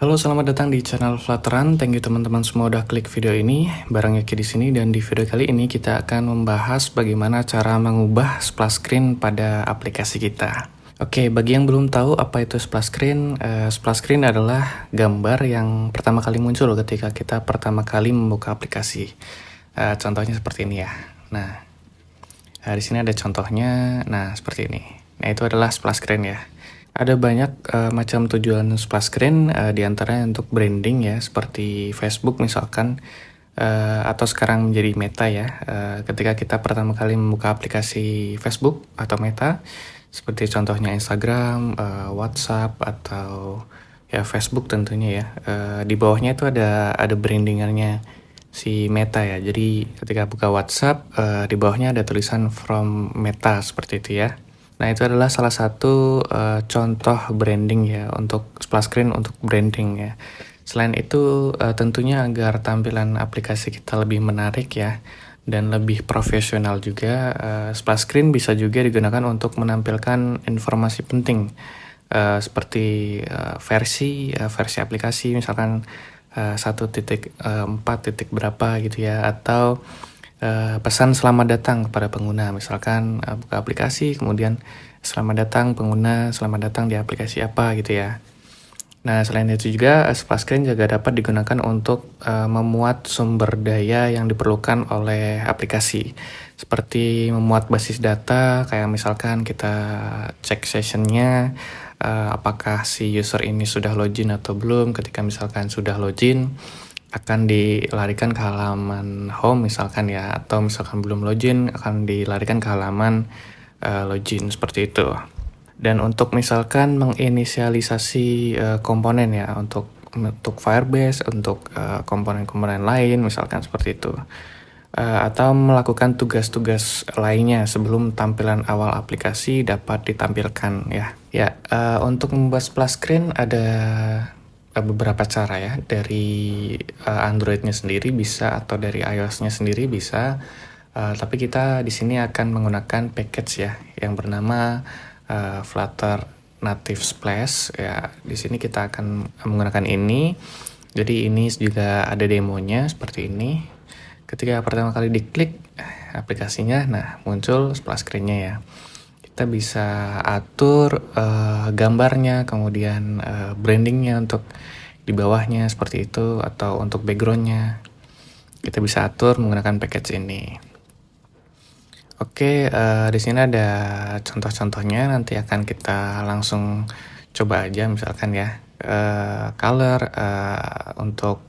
Halo, selamat datang di channel Flutteran. Thank you teman-teman semua udah klik video ini. Bareng Yaki di sini dan di video kali ini kita akan membahas bagaimana cara mengubah splash screen pada aplikasi kita. Oke, bagi yang belum tahu apa itu splash screen adalah gambar yang pertama kali muncul ketika kita pertama kali membuka aplikasi. Contohnya seperti ini ya. Nah, di sini ada contohnya. Nah, seperti ini. Nah, itu adalah splash screen ya. Ada banyak macam tujuan splash screen, diantaranya untuk branding ya, seperti Facebook misalkan, atau sekarang menjadi Meta ya. Ketika kita pertama kali membuka aplikasi Facebook atau Meta, seperti contohnya Instagram, WhatsApp, atau ya Facebook tentunya ya. Di bawahnya itu ada brandingannya si Meta ya. Jadi ketika buka WhatsApp, di bawahnya ada tulisan from Meta seperti itu ya. Nah, itu adalah salah satu contoh branding ya, untuk splash screen untuk branding ya. Selain itu, tentunya agar tampilan aplikasi kita lebih menarik ya, dan lebih profesional juga, splash screen bisa juga digunakan untuk menampilkan informasi penting, seperti versi aplikasi, misalkan 1.4 titik berapa gitu ya, atau pesan selamat datang kepada pengguna, misalkan buka aplikasi kemudian selamat datang pengguna, selamat datang di aplikasi apa gitu ya. Nah, selain itu juga splash screen juga dapat digunakan untuk memuat sumber daya yang diperlukan oleh aplikasi, seperti memuat basis data, kayak misalkan kita cek sessionnya, apakah si user ini sudah login atau belum. Ketika misalkan sudah login, akan dilarikan ke halaman home misalkan ya, atau misalkan belum login akan dilarikan ke halaman login seperti itu. Dan untuk misalkan menginisialisasi komponen ya, untuk Firebase, untuk komponen-komponen lain misalkan seperti itu, atau melakukan tugas-tugas lainnya sebelum tampilan awal aplikasi dapat ditampilkan ya. Untuk membuat splash screen ada beberapa cara ya, dari Android-nya sendiri bisa, atau dari iOS-nya sendiri bisa. Tapi kita di sini akan menggunakan package ya yang bernama Flutter Native Splash ya. Di sini kita akan menggunakan ini. Jadi ini juga ada demonya seperti ini. Ketika pertama kali diklik aplikasinya, nah muncul splash screen-nya ya. Kita bisa atur gambarnya, kemudian brandingnya untuk di bawahnya seperti itu, atau untuk backgroundnya kita bisa atur menggunakan package ini. Oke, di sini ada contoh-contohnya, nanti akan kita langsung coba aja. Misalkan ya, color untuk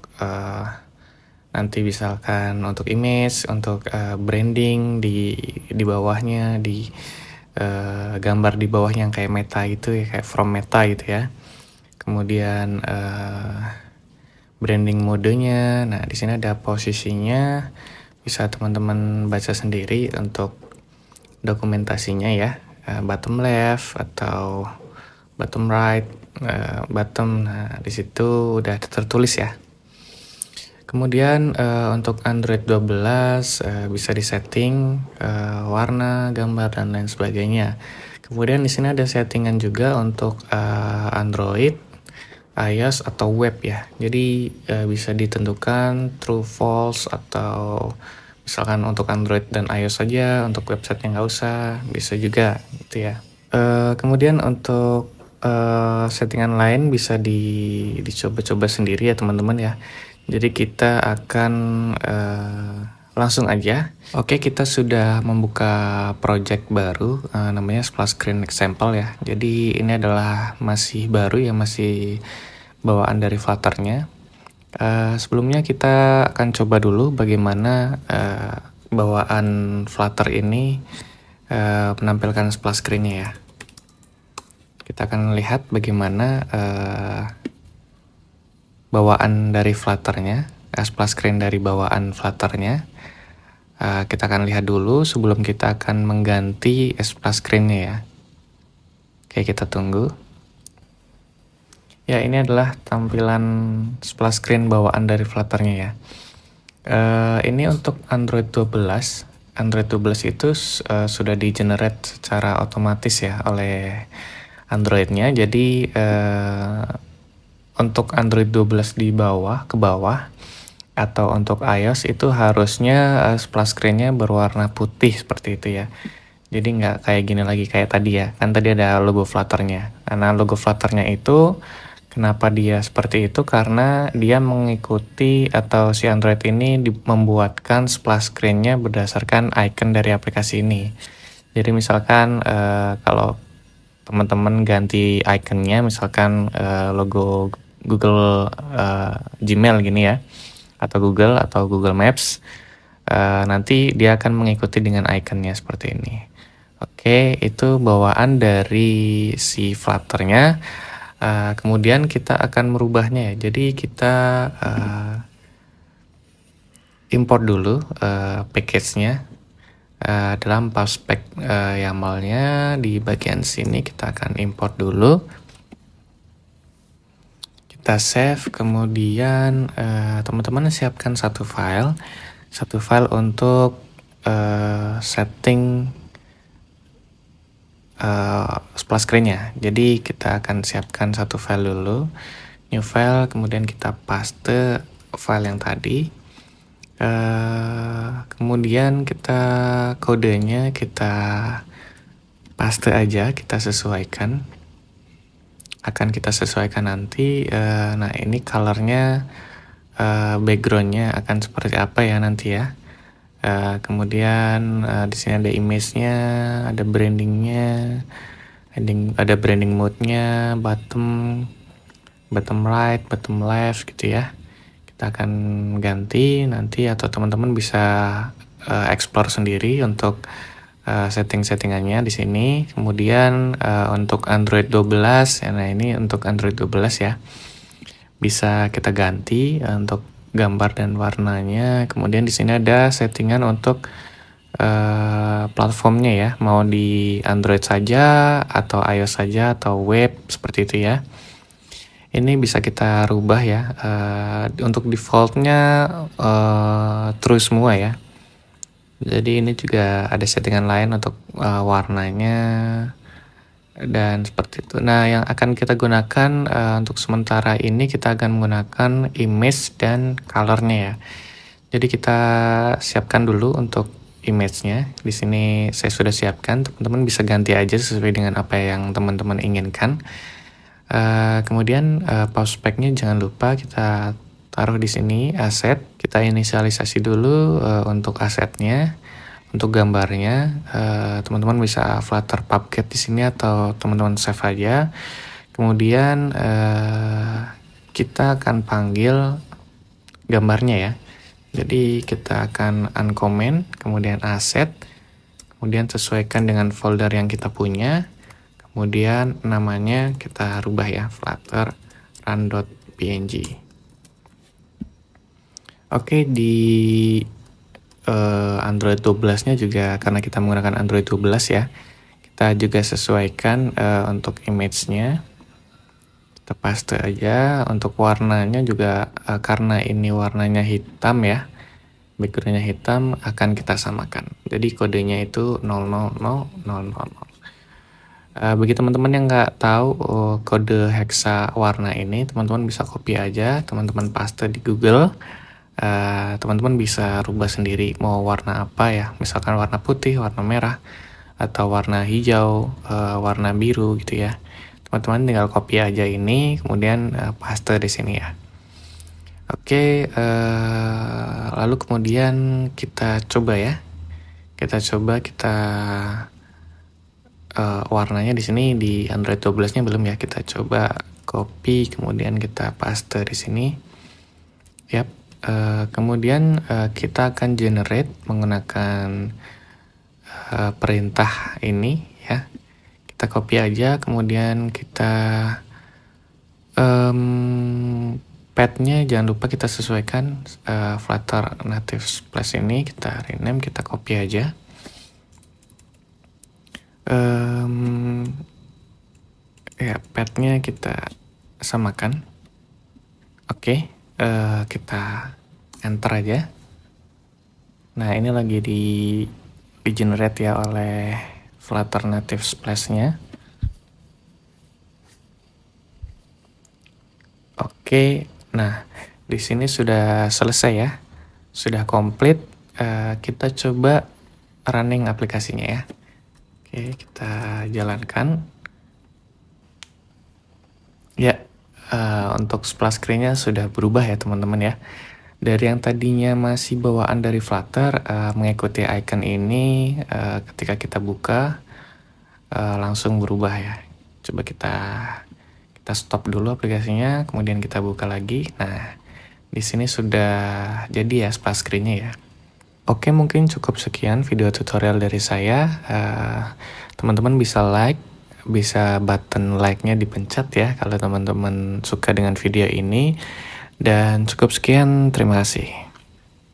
nanti misalkan untuk image, untuk branding di bawahnya, di gambar di bawahnya yang kayak Meta gitu ya, kayak from Meta gitu ya. Kemudian branding modenya. Nah, di sini ada posisinya, bisa teman-teman baca sendiri untuk dokumentasinya ya. Bottom left atau bottom right, bottom. Nah, di situ udah tertulis ya. Kemudian untuk Android 12 bisa disetting warna, gambar, dan lain sebagainya. Kemudian di sini ada settingan juga untuk Android, iOS, atau web ya. Jadi bisa ditentukan true, false, atau misalkan untuk Android dan iOS saja, untuk website yang nggak usah, bisa juga gitu ya. Kemudian untuk settingan lain bisa dicoba-coba sendiri ya teman-teman ya. Jadi kita akan langsung aja. Oke, kita sudah membuka project baru, namanya splash screen example ya. Jadi ini adalah masih baru ya, masih bawaan dari Flutter-nya. Sebelumnya kita akan coba dulu bagaimana bawaan Flutter ini menampilkan splash screen-nya ya. Kita akan lihat bagaimana bawaan dari Flutter-nya, splash screen dari bawaan Flutter-nya. Kita akan lihat dulu sebelum kita akan mengganti splash screen-nya ya. Oke, kita tunggu. Ya, ini adalah tampilan splash screen bawaan dari Flutter-nya ya. Ini untuk Android 12. Android 12 itu sudah di-generate secara otomatis ya oleh Android-nya. Jadi untuk Android 12 di bawah, ke bawah, atau untuk iOS itu harusnya splash screen-nya berwarna putih seperti itu ya. Jadi nggak kayak gini lagi kayak tadi ya. Kan tadi ada logo Flutter-nya. Karena logo Flutter-nya itu kenapa dia seperti itu? Karena dia mengikuti atau si Android ini membuatkan splash screen-nya berdasarkan icon dari aplikasi ini. Jadi misalkan kalau teman-teman ganti iconnya, misalkan logo Google Gmail gini ya, atau Google Maps, nanti dia akan mengikuti dengan iconnya seperti ini. Oke, itu bawaan dari si Flutter-nya. Kemudian kita akan merubahnya ya. Jadi kita import dulu package-nya. Dalam Pubspec YAML-nya di bagian sini kita akan import dulu. Kita save, kemudian teman-teman siapkan satu file untuk setting splash screen-nya. Jadi kita akan siapkan satu file dulu, new file, kemudian kita paste file yang tadi. Kemudian kita kodenya kita paste aja, kita sesuaikan. Akan kita sesuaikan nanti. Nah ini colornya, backgroundnya akan seperti apa ya nanti ya. Kemudian di sini ada image-nya, ada brandingnya, ada branding mode-nya, bottom right, bottom left gitu ya. Kita akan ganti nanti, atau teman-teman bisa explore sendiri untuk setting-settingannya di sini. Kemudian untuk Android 12, nah ini untuk Android 12 ya, bisa kita ganti untuk gambar dan warnanya. Kemudian di sini ada settingan untuk platformnya ya, mau di Android saja atau iOS saja atau web seperti itu ya. Ini bisa kita rubah ya. Untuk defaultnya true semua ya. Jadi ini juga ada settingan lain untuk warnanya dan seperti itu. Nah yang akan kita gunakan untuk sementara ini, kita akan menggunakan image dan colornya ya. Jadi kita siapkan dulu untuk image-nya. Di sini saya sudah siapkan. Teman-teman bisa ganti aja sesuai dengan apa yang teman-teman inginkan. Kemudian Pubspec-nya jangan lupa kita taruh di sini aset. Kita inisialisasi dulu untuk asetnya. Untuk gambarnya, teman-teman bisa Flutter Pubget di sini atau teman-teman save aja. Kemudian kita akan panggil gambarnya ya. Jadi kita akan uncomment, kemudian aset, kemudian sesuaikan dengan folder yang kita punya. Kemudian namanya kita rubah ya, flutter run.png. Oke, di Android 12-nya juga, karena kita menggunakan Android 12 ya, kita juga sesuaikan untuk image-nya. Kita paste aja. Untuk warnanya juga karena ini warnanya hitam ya, backgroundnya hitam, akan kita samakan. Jadi kodenya itu 000000. Bagi teman-teman yang nggak tahu kode hexa warna ini, teman-teman bisa copy aja, teman-teman paste di Google. Teman-teman bisa rubah sendiri mau warna apa ya, misalkan warna putih, warna merah, atau warna hijau, warna biru gitu ya. Teman-teman tinggal copy aja ini, kemudian paste di sini ya. Oke, lalu kemudian kita coba ya. Kita warnanya di sini di Android 12-nya belum ya. Kita coba copy, kemudian kita paste di sini. Yap. Kemudian kita akan generate menggunakan perintah ini ya. Kita copy aja, kemudian kita path-nya jangan lupa kita sesuaikan. Flutter native splash ini kita rename, kita copy aja. Ya, path-nya kita samakan. Oke. Kita enter aja. Nah ini lagi di generate ya oleh Flutter native splash-nya. Oke, nah di sini sudah selesai ya, sudah komplit. Kita coba running aplikasinya ya. Oke, kita jalankan. Ya, untuk splash screen-nya sudah berubah ya teman-teman ya. Dari yang tadinya masih bawaan dari Flutter, mengikuti icon ini, ketika kita buka, langsung berubah ya. Coba kita stop dulu aplikasinya, kemudian kita buka lagi. Nah, di sini sudah jadi ya splash screen-nya ya. Oke, mungkin cukup sekian video tutorial dari saya. Teman-teman bisa like, bisa button like-nya dipencet ya kalau teman-teman suka dengan video ini. Dan cukup sekian, terima kasih.